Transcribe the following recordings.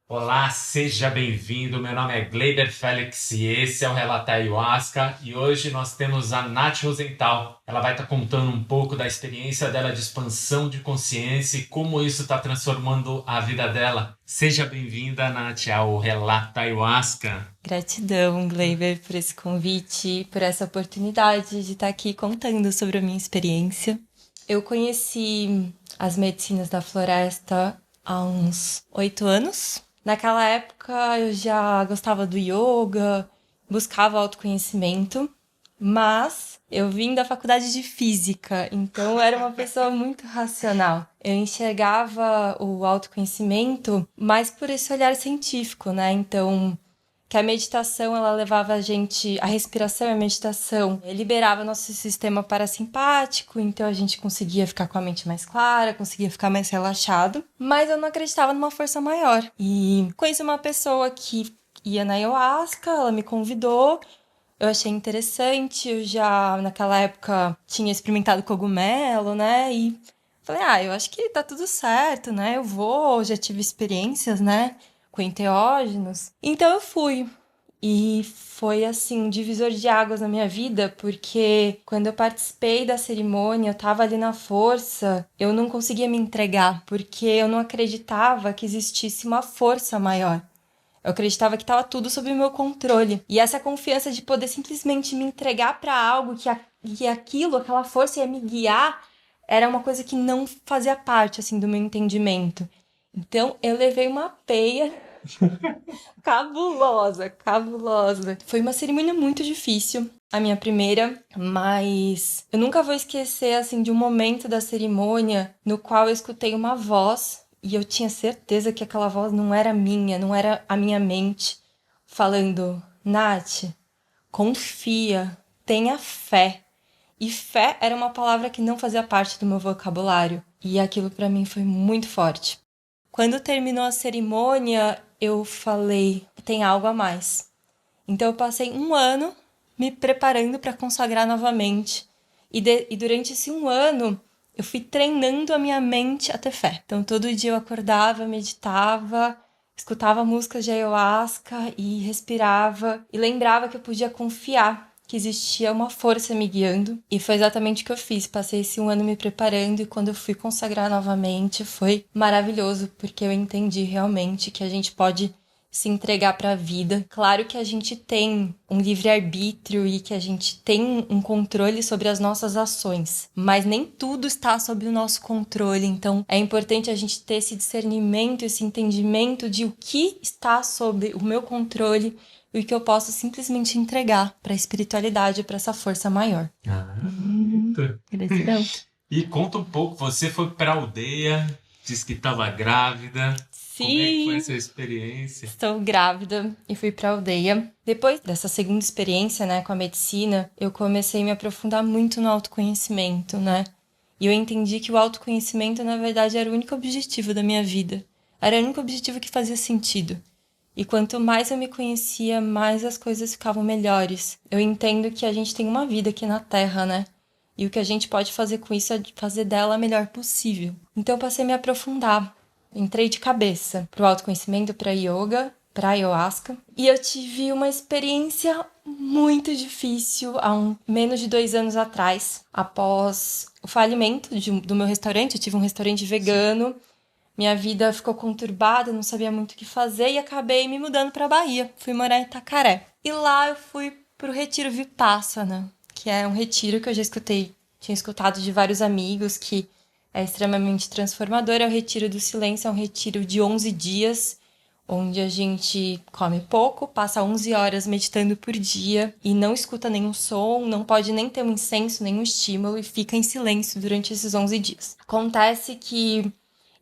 Olá, seja bem-vindo. Meu nome é Gleiber Félix e esse é o Relato Ayahuasca. E hoje nós temos a Nath Rosenthal. Ela vai estar contando um pouco da experiência dela de expansão de consciência e como isso está transformando a vida dela. Seja bem-vinda, Nath, ao Relato Ayahuasca. Gratidão, Gleiber, por esse convite, por essa oportunidade de estar aqui contando sobre a minha experiência. Eu conheci as medicinas da floresta há uns 8 anos. Naquela época eu já gostava do yoga, buscava autoconhecimento, mas eu vim da faculdade de física, então eu era uma pessoa muito racional. Eu enxergava o autoconhecimento mais por esse olhar científico, né? Então, que a meditação ela levava a gente, a respiração e a meditação liberava nosso sistema parasimpático, então a gente conseguia ficar com a mente mais clara, conseguia ficar mais relaxado, mas eu não acreditava numa força maior. E conheci uma pessoa que ia na ayahuasca, ela me convidou, eu achei interessante, eu já naquela época tinha experimentado cogumelo, né? E falei, eu acho que tá tudo certo, né? Eu vou, já tive experiências, né? Com enteógenos. Então eu fui. E foi assim, um divisor de águas na minha vida, porque quando eu participei da cerimônia, eu tava ali na força, eu não conseguia me entregar, porque eu não acreditava que existisse uma força maior. Eu acreditava que estava tudo sob o meu controle. E essa confiança de poder simplesmente me entregar para algo que aquilo, aquela força ia me guiar, era uma coisa que não fazia parte assim do meu entendimento. Então eu levei uma peia cabulosa, cabulosa. Foi uma cerimônia muito difícil, a minha primeira, mas eu nunca vou esquecer assim de um momento da cerimônia no qual eu escutei uma voz e eu tinha certeza que aquela voz não era minha, não era a minha mente falando: Nath, confia, tenha fé. E fé era uma palavra que não fazia parte do meu vocabulário, e aquilo para mim foi muito forte. Quando terminou a cerimônia, eu falei: tem algo a mais. Então eu passei um ano me preparando para consagrar novamente. E durante esse um ano, eu fui treinando a minha mente a ter fé. Então todo dia eu acordava, meditava, escutava músicas de ayahuasca e respirava. E lembrava que eu podia confiar, que existia uma força me guiando. E foi exatamente o que eu fiz. Passei esse um ano me preparando e quando eu fui consagrar novamente foi maravilhoso, porque eu entendi realmente que a gente pode se entregar para a vida. Claro que a gente tem um livre-arbítrio e que a gente tem um controle sobre as nossas ações, mas nem tudo está sob o nosso controle. Então, é importante a gente ter esse discernimento, esse entendimento de o que está sob o meu controle e o que eu posso simplesmente entregar para a espiritualidade, para essa força maior. Bonito. Gratidão. E conta um pouco, você foi para a aldeia, disse que estava grávida. Como é que foi essa Sim, experiência? estou grávida e fui pra aldeia. Depois dessa segunda experiência, né, com a medicina, eu comecei a me aprofundar muito no autoconhecimento, né? E eu entendi que o autoconhecimento, na verdade, era o único objetivo da minha vida. Era o único objetivo que fazia sentido. E quanto mais eu me conhecia, mais as coisas ficavam melhores. Eu entendo que a gente tem uma vida aqui na Terra, né? E o que a gente pode fazer com isso é fazer dela a melhor possível. Então eu passei a me aprofundar. Entrei de cabeça pro autoconhecimento, pra yoga, pra ayahuasca. E eu tive uma experiência muito difícil menos de 2 anos atrás, após o falimento do meu restaurante. Eu tive um restaurante vegano. Minha vida ficou conturbada, não sabia muito o que fazer e acabei me mudando para Bahia. Fui morar em Itacaré. E lá eu fui pro Retiro Vipassana, que é um retiro que eu já escutei, tinha escutado de vários amigos, que é extremamente transformador. É o Retiro do Silêncio, é um retiro de 11 dias, onde a gente come pouco, passa 11 horas meditando por dia e não escuta nenhum som, não pode nem ter um incenso, nenhum estímulo e fica em silêncio durante esses 11 dias. Acontece que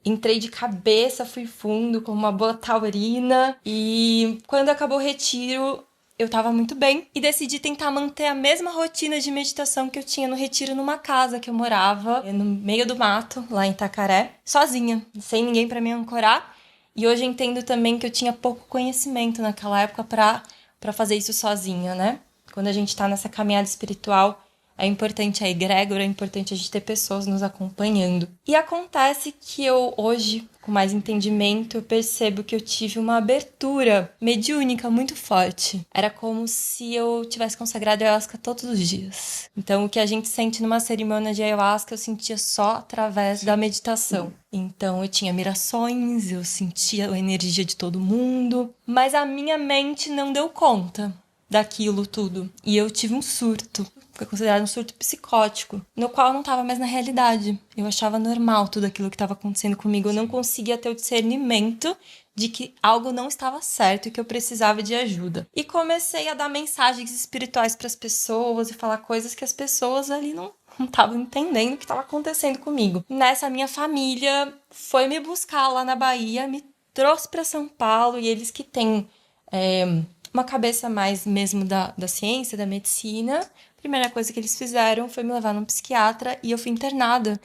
entrei de cabeça, fui fundo, como uma boa taurina. E quando acabou o retiro, eu tava muito bem. E decidi tentar manter a mesma rotina de meditação que eu tinha no retiro numa casa que eu morava, no meio do mato, lá em Itacaré, sozinha, sem ninguém para me ancorar. E hoje eu entendo também que eu tinha pouco conhecimento naquela época para fazer isso sozinha, né? Quando a gente tá nessa caminhada espiritual, É importante a egrégora, é importante a gente ter pessoas nos acompanhando. E acontece que eu, hoje, com mais entendimento, eu percebo que eu tive uma abertura mediúnica muito forte. Era como se eu tivesse consagrado a ayahuasca todos os dias. Então, o que a gente sente numa cerimônia de ayahuasca, eu sentia só através da meditação. Então, eu tinha mirações, eu sentia a energia de todo mundo, mas a minha mente não deu conta daquilo tudo. E eu tive um surto. Foi considerado um surto psicótico, no qual eu não estava mais na realidade. Eu achava normal tudo aquilo que estava acontecendo comigo. Eu não conseguia ter o discernimento de que algo não estava certo e que eu precisava de ajuda. E comecei a dar mensagens espirituais para as pessoas e falar coisas que as pessoas ali não estavam entendendo o que estava acontecendo comigo. Nessa, minha família foi me buscar lá na Bahia, me trouxe para São Paulo, e eles que têm uma cabeça mais mesmo da ciência, da medicina, a primeira coisa que eles fizeram foi me levar num psiquiatra, e eu fui internada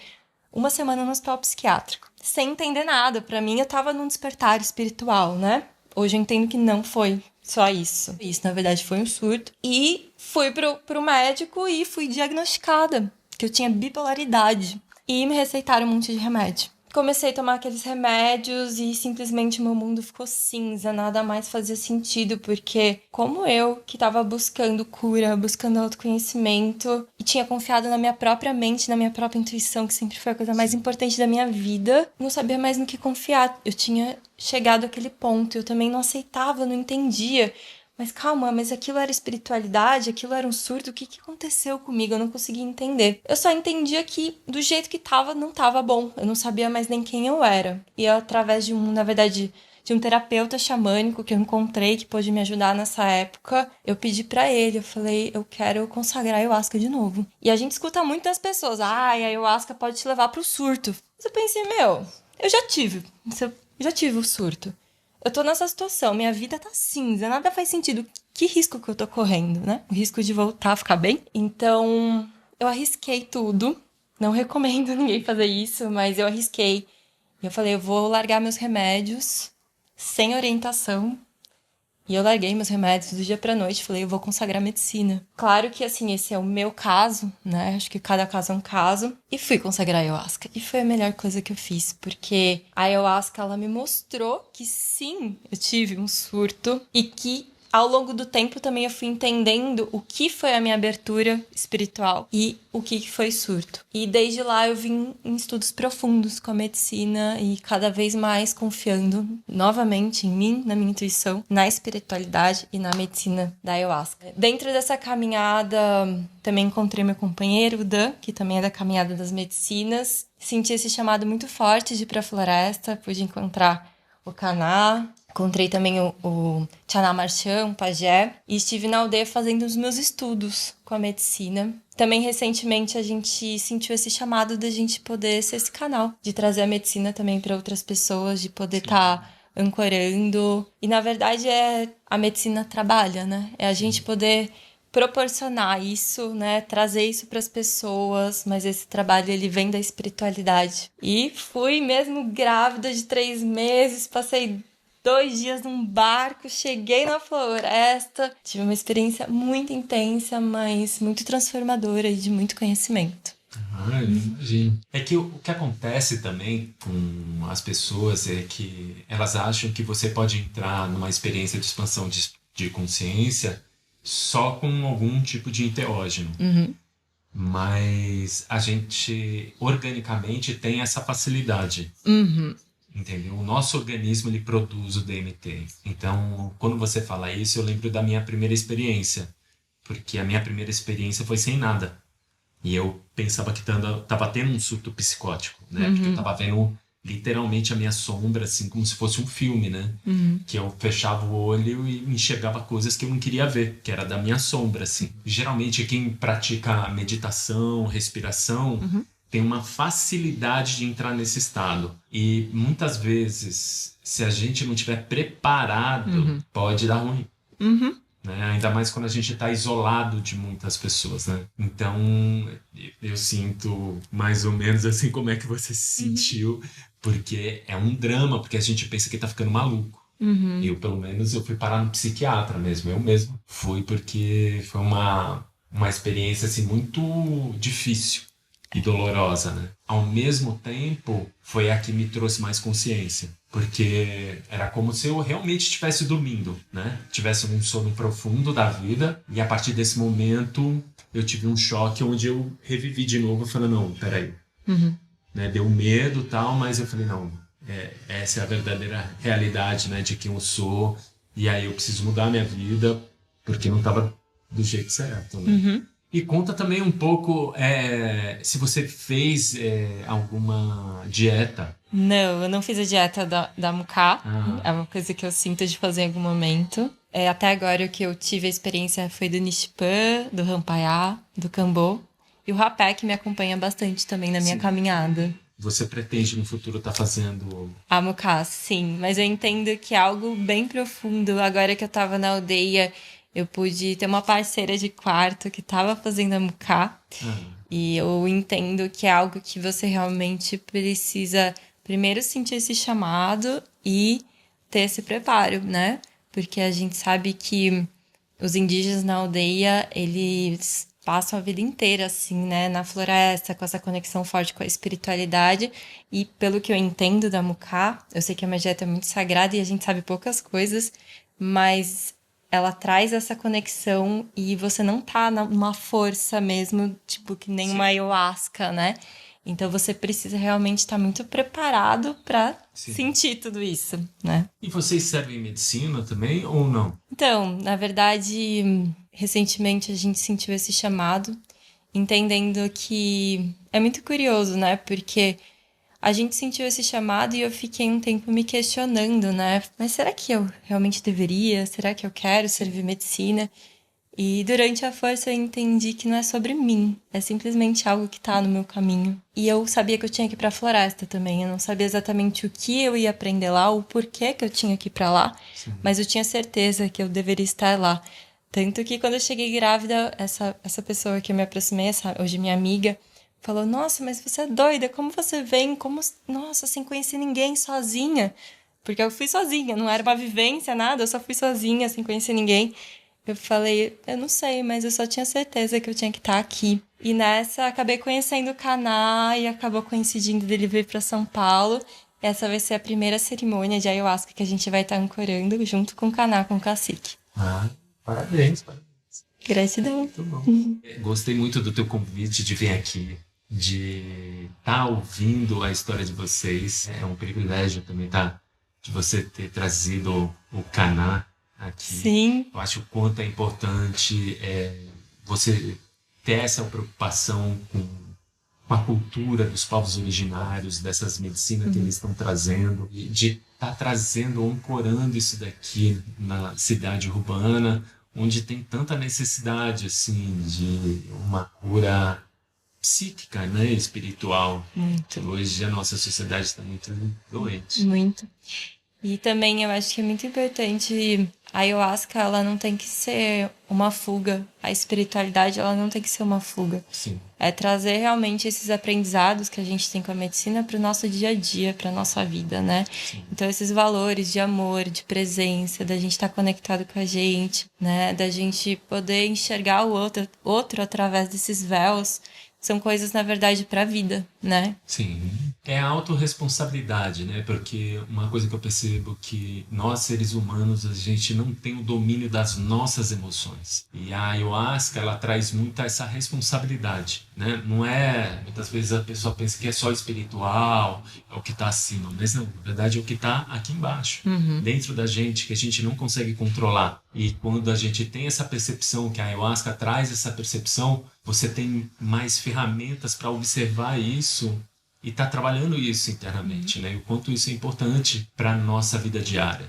uma semana no hospital psiquiátrico, sem entender nada. Pra mim, eu tava num despertar espiritual, né? Hoje eu entendo que não foi só isso. Isso, na verdade, foi um surto. E fui pro médico e fui diagnosticada que eu tinha bipolaridade. E me receitaram um monte de remédio. Comecei a tomar aqueles remédios e simplesmente meu mundo ficou cinza, nada mais fazia sentido, porque como eu, que estava buscando cura, buscando autoconhecimento, e tinha confiado na minha própria mente, na minha própria intuição, que sempre foi a coisa mais importante da minha vida, não sabia mais no que confiar. Eu tinha chegado àquele ponto, eu também não aceitava, não entendia. Mas calma, mas aquilo era espiritualidade, aquilo era um surto, o que aconteceu comigo? Eu não conseguia entender. Eu só entendia que do jeito que tava, não tava bom. Eu não sabia mais nem quem eu era. E eu, através de de um terapeuta xamânico que eu encontrei, que pôde me ajudar nessa época, eu pedi pra ele, eu falei, eu quero consagrar a ayahuasca de novo. E a gente escuta muito das pessoas, a ayahuasca pode te levar pro surto. Mas eu pensei, eu já tive o surto. Eu tô nessa situação, minha vida tá cinza, nada faz sentido. Que risco que eu tô correndo, né? O risco de voltar a ficar bem. Então, eu arrisquei tudo. Não recomendo ninguém fazer isso, mas eu arrisquei. E eu falei, eu vou largar meus remédios sem orientação. E eu larguei meus remédios do dia pra noite. Falei, eu vou consagrar medicina. Claro que, assim, esse é o meu caso, né? Acho que cada caso é um caso. E fui consagrar a ayahuasca. E foi a melhor coisa que eu fiz. Porque a ayahuasca, ela me mostrou que sim, eu tive um surto. E que ao longo do tempo também eu fui entendendo o que foi a minha abertura espiritual e o que foi surto. E desde lá eu vim em estudos profundos com a medicina e cada vez mais confiando novamente em mim, na minha intuição, na espiritualidade e na medicina da ayahuasca. Dentro dessa caminhada também encontrei meu companheiro, o Dan, que também é da caminhada das medicinas. Senti esse chamado muito forte de ir pra floresta, pude encontrar o Caná. Encontrei também o Tchaná Marchand, um pajé, e estive na aldeia fazendo os meus estudos com a medicina. Também, recentemente, a gente sentiu esse chamado da gente poder ser esse canal, de trazer a medicina também para outras pessoas, de poder estar ancorando. E, na verdade, a medicina trabalha, né? É a gente poder proporcionar isso, né? Trazer isso para as pessoas, mas esse trabalho, ele vem da espiritualidade. E fui mesmo grávida de 3 meses, passei 2 dias num barco, cheguei na floresta, tive uma experiência muito intensa, mas muito transformadora e de muito conhecimento. Eu imagino. É que o que acontece também com as pessoas é que elas acham que você pode entrar numa experiência de expansão de consciência só com algum tipo de enteógeno. Mas a gente organicamente tem essa facilidade. Entendeu? O nosso organismo, ele produz o DMT. Então, quando você fala isso, eu lembro da minha primeira experiência. Porque a minha primeira experiência foi sem nada. E eu pensava que tava tendo um surto psicótico, né? Porque eu tava vendo literalmente a minha sombra, assim, como se fosse um filme, né? Que eu fechava o olho e enxergava coisas que eu não queria ver, que era da minha sombra, assim. Geralmente, quem pratica meditação, respiração, tem uma facilidade de entrar nesse estado. E muitas vezes, se a gente não estiver preparado, pode dar ruim. Né? Ainda mais quando a gente está isolado de muitas pessoas, né? Então, eu sinto mais ou menos assim como é que você se sentiu, porque é um drama, porque a gente pensa que tá ficando maluco. Eu, pelo menos, eu fui parar no psiquiatra mesmo. Eu mesmo fui, porque foi uma uma experiência assim, muito difícil e dolorosa, né? Ao mesmo tempo, foi a que me trouxe mais consciência. Porque era como se eu realmente estivesse dormindo, né? Tivesse um sono profundo da vida. E a partir desse momento, eu tive um choque onde eu revivi de novo. Eu falei, não, peraí. Né? Deu medo e tal, mas eu falei, não, essa é a verdadeira realidade, né? De quem eu sou. E aí eu preciso mudar minha vida, porque não estava do jeito certo, né? E conta também um pouco se você fez alguma dieta. Não, eu não fiz a dieta da Mucá. É uma coisa que eu sinto de fazer em algum momento. Até agora o que eu tive a experiência foi do Nishpan, do Rampayá, do Cambô. E o rapé que me acompanha bastante também na minha caminhada. Você pretende no futuro estar fazendo... A Mucá, sim. Mas eu entendo que é algo bem profundo. Agora que eu tava na aldeia, eu pude ter uma parceira de quarto que tava fazendo a Mucá. E eu entendo que é algo que você realmente precisa primeiro sentir esse chamado e ter esse preparo, né? Porque a gente sabe que os indígenas na aldeia, eles passam a vida inteira, assim, né? Na floresta, com essa conexão forte com a espiritualidade. E pelo que eu entendo da Mucá, eu sei que a magia é muito sagrada e a gente sabe poucas coisas, mas ela traz essa conexão e você não tá numa força mesmo, tipo, que nem uma ayahuasca, né? Então você precisa realmente estar muito preparado para sentir tudo isso, né? E vocês servem medicina também ou não? Então, na verdade, recentemente a gente sentiu esse chamado, entendendo que é muito curioso, né? Porque a gente sentiu esse chamado e eu fiquei um tempo me questionando, né? Mas será que eu realmente deveria? Será que eu quero servir medicina? E durante a força eu entendi que não é sobre mim, é simplesmente algo que tá no meu caminho. E eu sabia que eu tinha que ir pra floresta também, eu não sabia exatamente o que eu ia aprender lá, o porquê que eu tinha que ir pra lá, mas eu tinha certeza que eu deveria estar lá. Tanto que quando eu cheguei grávida, essa pessoa que eu me aproximei, hoje minha amiga, falou, nossa, mas você é doida, como você vem, nossa, sem conhecer ninguém, sozinha? Porque eu fui sozinha, não era uma vivência, nada, eu só fui sozinha, sem conhecer ninguém. Eu falei, eu não sei, mas eu só tinha certeza que eu tinha que estar aqui. E nessa, acabei conhecendo o Caná e acabou coincidindo dele vir para São Paulo. Essa vai ser a primeira cerimônia de ayahuasca que a gente vai estar ancorando junto com o Caná, com o cacique. Parabéns. Gratidão. Muito bom. Gostei muito do teu convite de vir aqui, de estar ouvindo a história de vocês. É um privilégio também de você ter trazido o Caná aqui. Sim. Eu acho o quanto é importante você ter essa preocupação com a cultura dos povos originários, dessas medicinas que eles estão trazendo, e de estar trazendo, ancorando isso daqui na cidade urbana, onde tem tanta necessidade assim de uma cura psíquica, né, espiritual. Muito. Hoje a nossa sociedade está muito doente. Muito. E também eu acho que é muito importante, a ayahuasca, ela não tem que ser uma fuga. A espiritualidade, ela não tem que ser uma fuga. Sim. É trazer realmente esses aprendizados que a gente tem com a medicina para o nosso dia a dia, para a nossa vida, né? Sim. Então, esses valores de amor, de presença, da gente estar conectado com a gente, né? Da gente poder enxergar o outro através desses véus, são coisas, na verdade, para a vida, né? Sim. É a autorresponsabilidade, né? Porque uma coisa que eu percebo que nós, seres humanos, a gente não tem o domínio das nossas emoções. E a ayahuasca, ela traz muito essa responsabilidade, né? Não é... Muitas vezes a pessoa pensa que é só espiritual, é o que está acima. Mas não, na verdade é o que está aqui embaixo, dentro da gente, que a gente não consegue controlar. E quando a gente tem essa percepção, que a ayahuasca traz essa percepção, você tem mais ferramentas para observar isso e estar trabalhando isso internamente, né? E o quanto isso é importante para a nossa vida diária,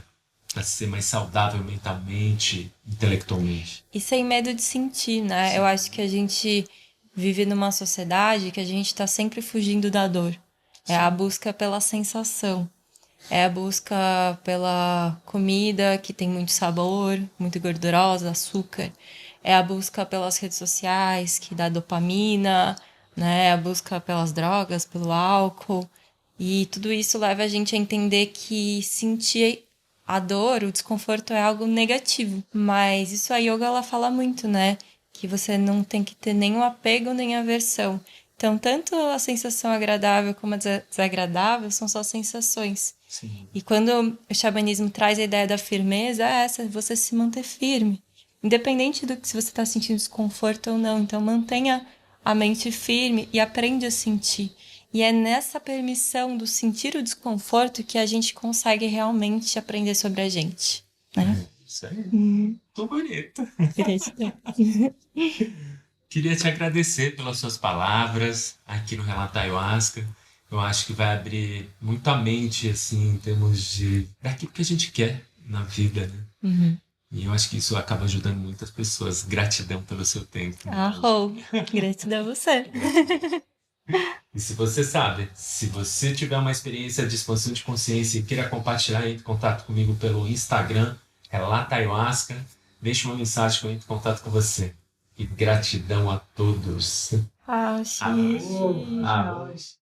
para ser mais saudável mentalmente, intelectualmente. E sem medo de sentir, né? Sim. Eu acho que a gente vive numa sociedade que a gente está sempre fugindo da dor. Sim. É a busca pela sensação. É a busca pela comida que tem muito sabor, muito gordurosa, açúcar. É a busca pelas redes sociais, que dá dopamina, né? É a busca pelas drogas, pelo álcool. E tudo isso leva a gente a entender que sentir a dor, o desconforto é algo negativo. Mas isso a yoga, ela fala muito, né? que você não tem que ter nenhum apego nem aversão. Então, tanto a sensação agradável como a desagradável são só sensações. Sim. E quando o xamanismo traz a ideia da firmeza, é essa, você se manter firme. Independente do que se você está sentindo desconforto ou não. Então, mantenha a mente firme e aprende a sentir. E é nessa permissão do sentir o desconforto que a gente consegue realmente aprender sobre a gente. Né? Isso aí. Muito bonito. Queria te agradecer pelas suas palavras aqui no Relato Ayahuasca. Eu acho que vai abrir muito a mente, assim, em termos daquilo que a gente quer na vida, né? Uhum. E eu acho que isso acaba ajudando muitas pessoas. Gratidão pelo seu tempo. Arrou! Gratidão a você. E se você tiver uma experiência de expansão de consciência e queira compartilhar, entre em contato comigo pelo Instagram, Relata Ayahuasca. Deixe uma mensagem que eu entre em contato com você. E gratidão a todos. Arroz.